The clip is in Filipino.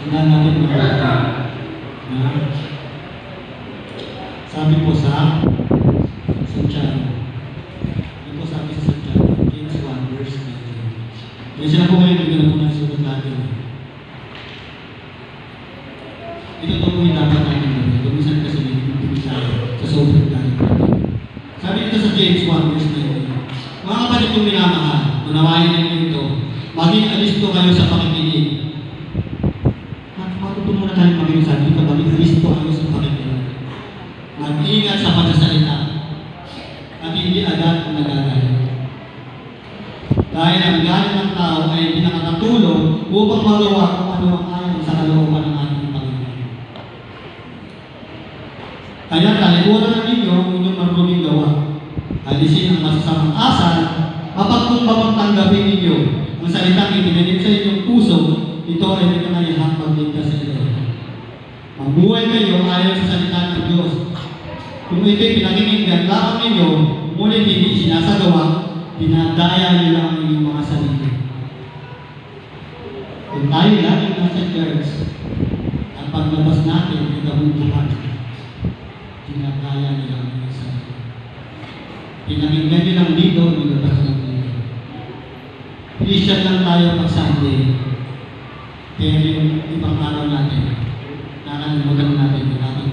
Tandaan natin mga kapatid na sabi po sa Santiago, ano po sabi sa Santiago, James 1 verse 19. Kaya sila po ngayon, hindi na po nasulat natin. Ito po yung dapat natin gawin. Tumisan kasi hindi sa sobrang galit natin. Sabi dito sa James 1 verse 19, mga kapatid kong minamahal, unawain ninyo ito, maging alisto kayo sa pakikinig. Matuto muna tayo maging sabi dito, maging alisto kayo sa pakikinig. Mag-ingat sa pagsasalita at hindi agad ang nagagaya. Dahil ang galit ng tao ay pinakatulong upang magawa kung ano ang ayon sa kalooban ng ating Panginoon. Kaya talikuran ng ninyo ang inyong marunong gawa. Alisin ang masasamang asal, mapagkumbabang tanggapin ninyo ang salitang itinanim sa inyong puso, ito ay pinakayahang magligtas sa inyo. Mabuhay kayo ayon sa salita ng Diyos. Kung ito'y pinakinggan lamang ninyo, ngunit hindi sinasagawa, dinadaya nila ang inyong mga sarili. Kung tayo lagi nasa church, at paglabas natin ay kabubuhan, dinadaya nila ang inyong sarili. Pinakinggan nyo ng lido, nilabas ng lido. Christian lang tayo pag Sunday, pero yung ibang araw natin, nakalimutan natin yung ating